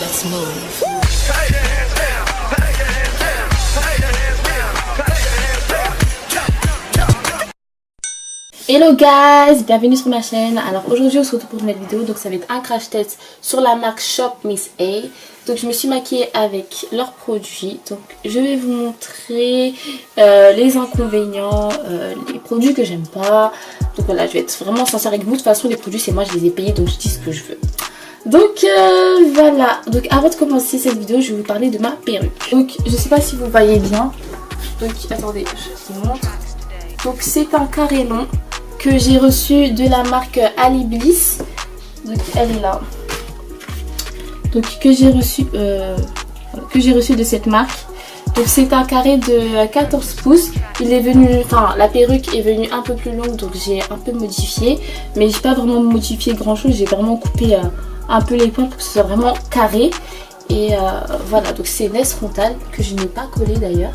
Let's move. Hello guys, bienvenue sur ma chaîne. Alors aujourd'hui on se retrouve pour une nouvelle vidéo. Donc ça va être un crash test sur la marque Shop Miss A. Donc je me suis maquillée avec leurs produits. Donc je vais vous montrer les inconvénients, les produits que j'aime pas. Donc voilà, je vais être vraiment sincère avec vous. De toute façon les produits c'est moi, je les ai payés, donc je dis ce que je veux. Donc voilà, donc avant de commencer cette vidéo je vais vous parler de ma perruque. Donc je sais pas si vous voyez bien. Donc attendez, je vous montre. Donc c'est un carré long que j'ai reçu de la marque Ali Bliss. Donc elle est là. Donc que j'ai reçu de cette marque. Donc c'est un carré de 14 pouces. Il est venu, enfin la perruque est venue un peu plus longue, donc j'ai un peu modifié. Mais j'ai pas vraiment modifié grand chose. J'ai vraiment coupé un peu les points pour que ce soit vraiment carré. Et voilà, donc c'est une laisse frontale que je n'ai pas collée d'ailleurs.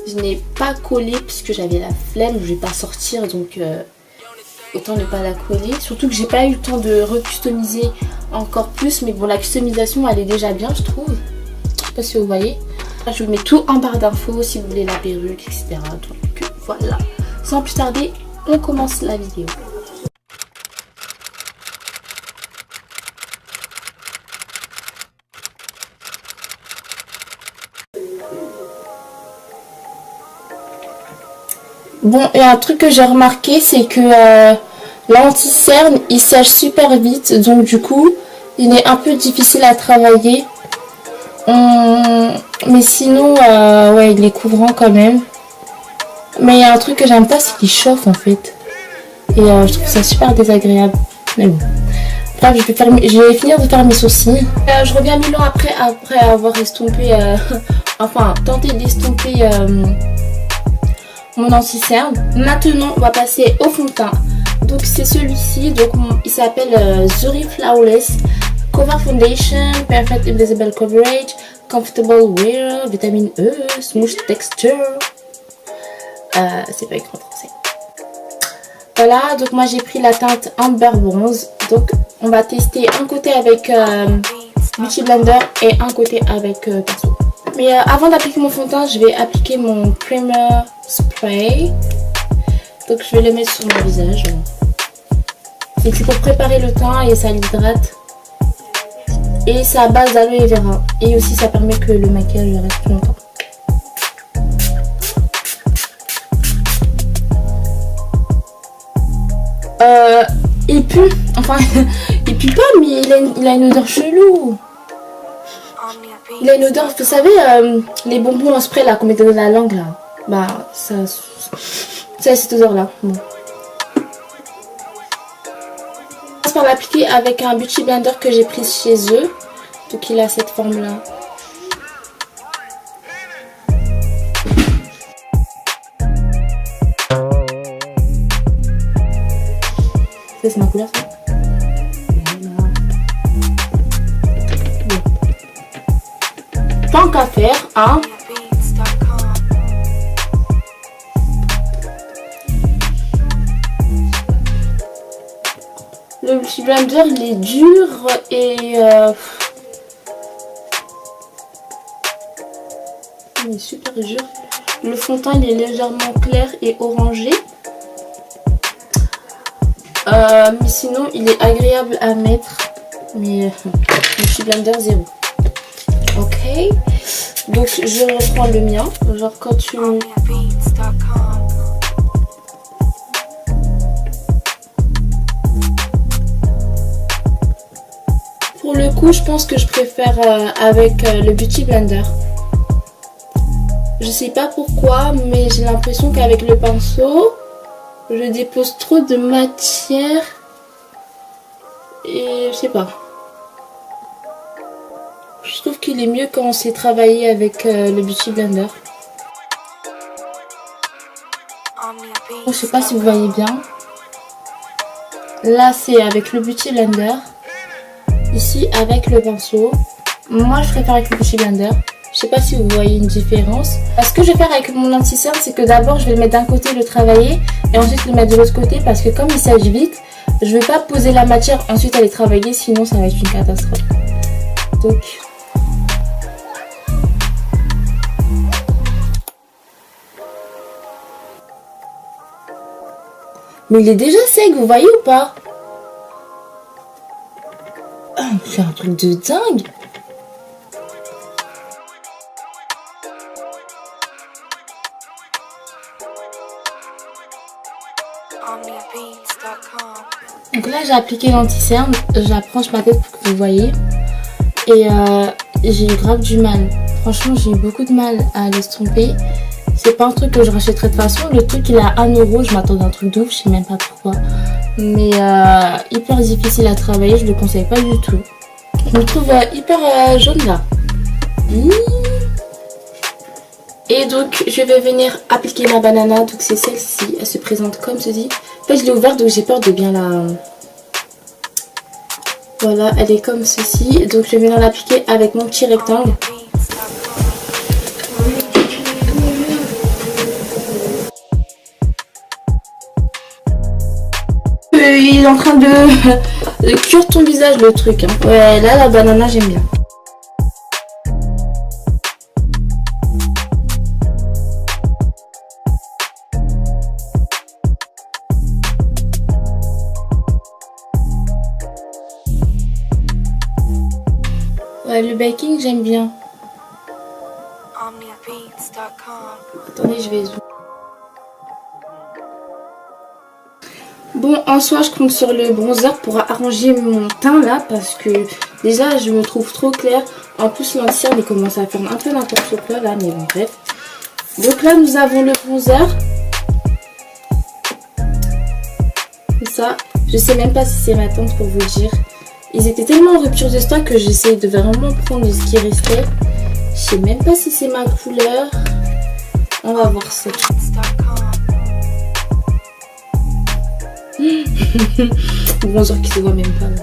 Je n'ai pas collé puisque j'avais la flemme, je vais pas sortir, donc autant ne pas la coller. Surtout que j'ai pas eu le temps de recustomiser encore plus, mais bon, la customisation elle est déjà bien, je trouve. Je sais pas si vous voyez. Je vous mets tout en barre d'infos si vous voulez la perruque, etc. Donc voilà. Sans plus tarder, on commence la vidéo. Bon, et un truc que j'ai remarqué, c'est que l'anti-cerne, il sèche super vite. Donc du coup, il est un peu difficile à travailler. Mais sinon, ouais, il est couvrant quand même. Mais il y a un truc que j'aime pas, c'est qu'il chauffe en fait. Et je trouve ça super désagréable. Mais bon. Bref, je vais finir de faire mes sourcils. Je reviens 1000 ans après avoir estompé, enfin, tenté d'estomper... mon anti-cerne. Maintenant on va passer au fond de teint. Donc c'est celui-ci, donc il s'appelle Zuri Flawless Cover Foundation, Perfect Invisible Coverage, Comfortable Wear, Vitamine E, Smooth Texture. C'est pas écrit en français. Voilà, donc moi j'ai pris la teinte Amber Bronze. Donc on va tester un côté avec Beauty Blender et un côté avec pinceau. Mais avant d'appliquer mon fond de teint, je vais appliquer mon primer spray. Donc je vais le mettre sur mon visage. C'est pour préparer le teint et ça l'hydrate. Et c'est à base d'aloe vera. Et aussi ça permet que le maquillage reste plus longtemps. Il pue. Enfin, il pue pas, mais il a une odeur chelou. Il a une odeur, vous savez, les bonbons en spray là qu'on mettait dans la langue là. Bah, ça a cette odeur là. Bon. Je passe par l'appliquer avec un Beauty Blender que j'ai pris chez eux. Donc il a cette forme là. Ça c'est ma couleur ça. Tant qu'à faire, hein. Le Beauty Blender il est dur et il est super dur. Le fond de teint il est légèrement clair et orangé. Mais sinon il est agréable à mettre. Mais le Beauty Blender 0. Ok, donc je reprends le mien, genre quand tu... Pour le coup, je pense que je préfère avec le Beauty Blender. Je sais pas pourquoi, mais j'ai l'impression qu'avec le pinceau, je dépose trop de matière et je sais pas. Je trouve qu'il est mieux quand on sait travailler avec le Beauty Blender. Je sais pas si vous voyez bien. Là c'est avec le Beauty Blender. Ici avec le pinceau. Moi je préfère avec le Beauty Blender. Je sais pas si vous voyez une différence. Ce que je vais faire avec mon anti-cerne, c'est que d'abord je vais le mettre d'un côté, le travailler, et ensuite le mettre de l'autre côté, parce que comme il sèche vite, je vais pas poser la matière ensuite aller travailler, sinon ça va être une catastrophe. Donc mais il est déjà sec, vous voyez ou pas? Ah, c'est un truc de dingue. Donc là j'ai appliqué l'anti-cerne, j'approche ma tête pour que vous voyez. Et j'ai eu grave du mal. Franchement j'ai eu beaucoup de mal à l'estomper. C'est pas un truc que je rachèterais de toute façon. Le truc il est à 1 euro, je m'attendais à un truc de ouf, je sais même pas pourquoi. Mais hyper difficile à travailler, je le conseille pas du tout. Je me trouve hyper jaune là. Et donc je vais venir appliquer ma banana. Donc c'est celle-ci, elle se présente comme ceci. En fait je l'ai ouverte donc j'ai peur de bien la... Voilà, elle est comme ceci. Donc je vais venir l'appliquer avec mon petit rectangle. Il est en train de cuire ton visage le truc. Hein. Ouais, là la banana j'aime bien. Ouais, le baking j'aime bien. Attendez, je vais zoomer. Bon, en soi, je compte sur le bronzer pour arranger mon teint là parce que déjà, je me trouve trop claire. En plus, l'anti-cerne, il commence à faire un peu n'importe quoi là, mais bon, bref. Donc là, nous avons le bronzer. Comme ça, je sais même pas si c'est ma teinte pour vous dire. Ils étaient tellement en rupture de stock que j'essaye de vraiment prendre ce qui restait. Je sais même pas si c'est ma couleur. On va voir ça. Le bronzer qui se voit même pas là.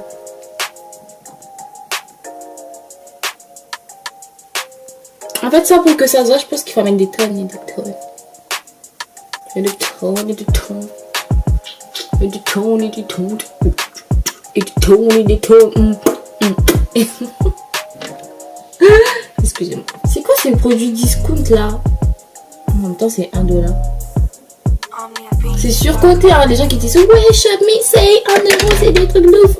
En fait ça pour que ça se voit je pense qu'il faut mettre des tonnes et des tonnes. Et des tonnes et des tonnes. Et des tonnes et des tonnes. Et des tonnes et des tonnes. Excusez-moi. C'est quoi ces produits discount là? En même temps c'est 1 $. C'est surcoté, hein, les gens qui disent ouais, shop me, say 1 €, c'est des trucs de ouf.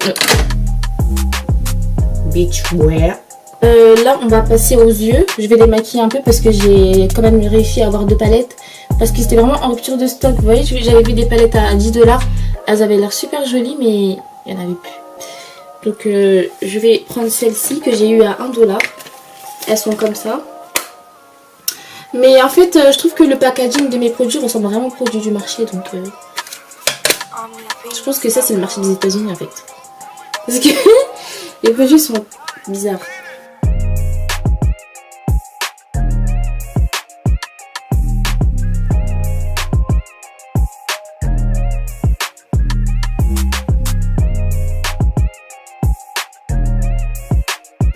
Bitch, ouais. Là, on va passer aux yeux. Je vais les maquiller un peu parce que j'ai quand même réussi à avoir 2 palettes. Parce que c'était vraiment en rupture de stock. Vous voyez, j'avais vu des palettes à 10 $. Elles avaient l'air super jolies, mais il n'y en avait plus. Donc, je vais prendre celle-ci que j'ai eu à 1 $. Elles sont comme ça. Mais en fait, je trouve que le packaging de mes produits ressemble vraiment aux produits du marché. Donc, je pense que ça, c'est le marché des États-Unis en fait. Parce que les produits sont bizarres.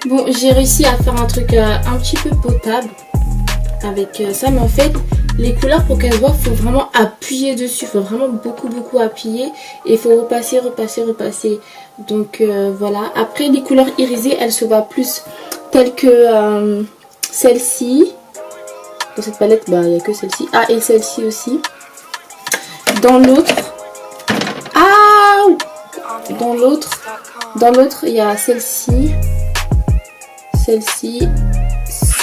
Bon, j'ai réussi à faire un truc un petit peu potable avec ça, mais en fait les couleurs pour qu'elles se voient, il faut vraiment appuyer dessus, il faut vraiment beaucoup appuyer et il faut repasser. Donc voilà, après les couleurs irisées elles se voient plus telles que celle-ci. Dans cette palette bah il n'y a que celle-ci, ah et celle-ci aussi. Dans l'autre, dans l'autre il y a celle-ci et celle-ci.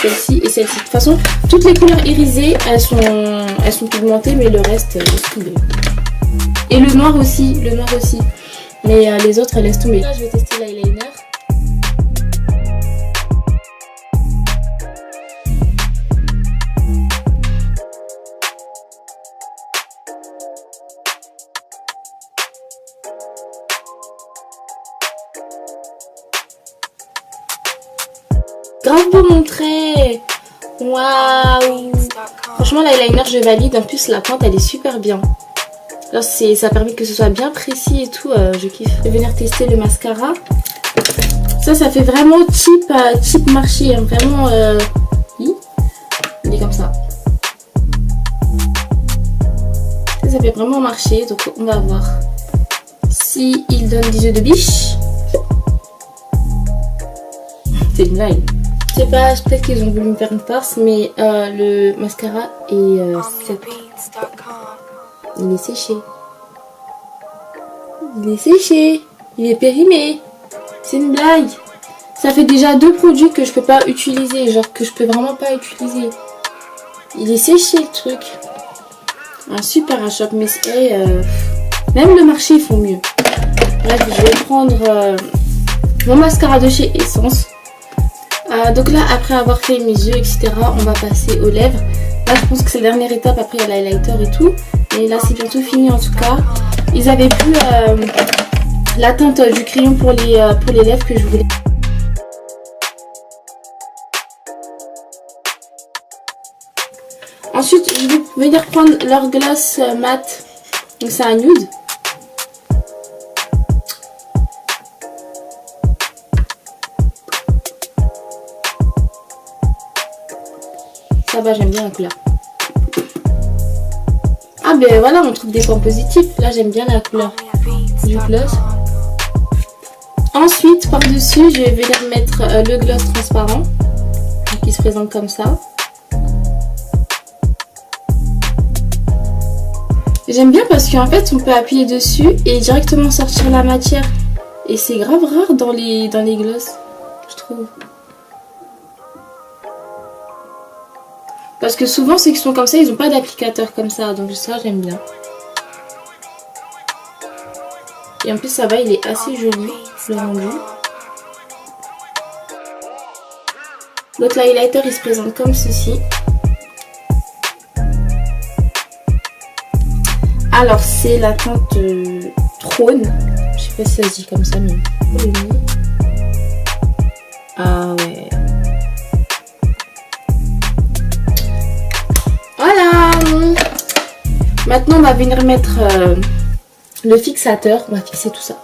De toute façon, toutes les couleurs irisées, elles sont pigmentées, mais le reste, laisse tomber. Et le noir aussi, Mais les autres, elles laissent tomber. Là, je vais tester l'eyeliner. Grave beau mon trait. Waouh. Franchement l'eyeliner je valide. En plus la pointe elle est super bien. Alors ça permet que ce soit bien précis et tout. Je kiffe. Je vais venir tester le mascara. Ça fait vraiment type marché. Hein. Vraiment il est comme ça. Ça fait vraiment marché. Donc on va voir si il donne des yeux de biche. C'est une blague. Je sais pas, peut-être qu'ils ont voulu me faire une farce, mais le mascara est sec. Il est séché. Il est séché. Il est périmé. C'est une blague. Ça fait déjà 2 produits que je peux pas utiliser. Genre que je peux vraiment pas utiliser. Il est séché le truc. Un super à Shop Miss A. Même le marché ils font mieux. Bref, je vais prendre mon mascara de chez Essence. Donc là, après avoir fait mes yeux, etc., on va passer aux lèvres. Là, je pense que c'est la dernière étape. Après, il y a l'highlighter et tout. Et là, c'est bientôt fini en tout cas. Ils avaient plus la teinte du crayon pour les lèvres que je voulais. Ensuite, je vais venir prendre leur gloss mat. Donc, c'est un nude. Ça va, j'aime bien la couleur. Ah ben voilà, on trouve des points positifs. Là, j'aime bien la couleur du gloss. Ensuite, par-dessus, je vais venir mettre le gloss transparent qui se présente comme ça. J'aime bien parce qu'en fait, on peut appuyer dessus et directement sortir la matière. Et c'est grave rare dans les gloss, je trouve. Parce que souvent, ceux qui sont comme ça, ils n'ont pas d'applicateur comme ça. Donc ça, j'aime bien. Et en plus, ça va, il est assez joli, le rendu. Donc l'highlighter, il se présente comme ceci. Alors, c'est la teinte Trône. Je sais pas si ça se dit comme ça, mais... Ah ouais. Voilà. Maintenant, on va venir mettre le fixateur. On va fixer tout ça.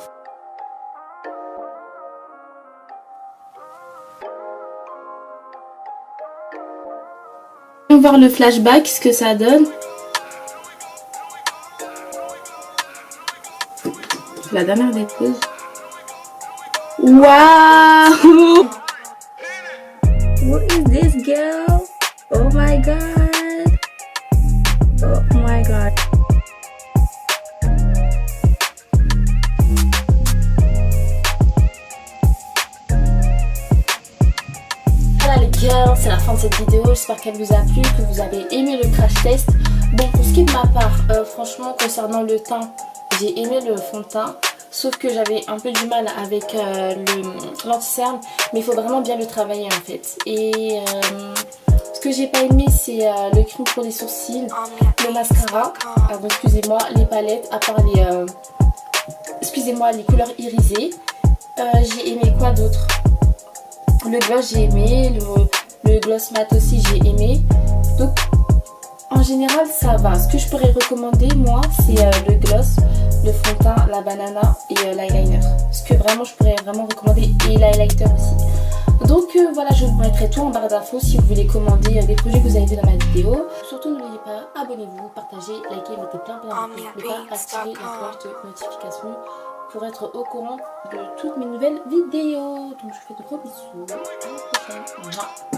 On va voir le flashback, ce que ça donne. La dernière des poses. Waouh! What is this, girl? Oh my god! Oh my god! Voilà les girls, c'est la fin de cette vidéo. J'espère qu'elle vous a plu, que vous avez aimé le crash test. Bon, pour ce qui est de ma part, franchement, concernant le teint, j'ai aimé le fond de teint. Sauf que j'avais un peu du mal avec l'anti-cerne, mais il faut vraiment bien le travailler en fait. Et ce que j'ai pas aimé, c'est le crème pour les sourcils, le mascara, pardon, excusez-moi, les palettes, à part les, excusez-moi, les couleurs irisées. J'ai aimé quoi d'autre? Le gloss j'ai aimé, le gloss mat aussi j'ai aimé. Donc en général ça va. Ce que je pourrais recommander moi, c'est le gloss, le fond de teint, la banana et l'eyeliner. Ce que vraiment je pourrais vraiment recommander, et l'highlighter aussi. Donc voilà, je vous mettrai tout en barre d'infos si vous voulez commander des produits que vous avez vus dans ma vidéo. Surtout n'oubliez pas, abonnez-vous, partagez, likez, mettez plein de pouces. N'oubliez pas activer la cloche de notification pour être au courant de toutes mes nouvelles vidéos. Donc je vous fais de gros bisous. À la prochaine.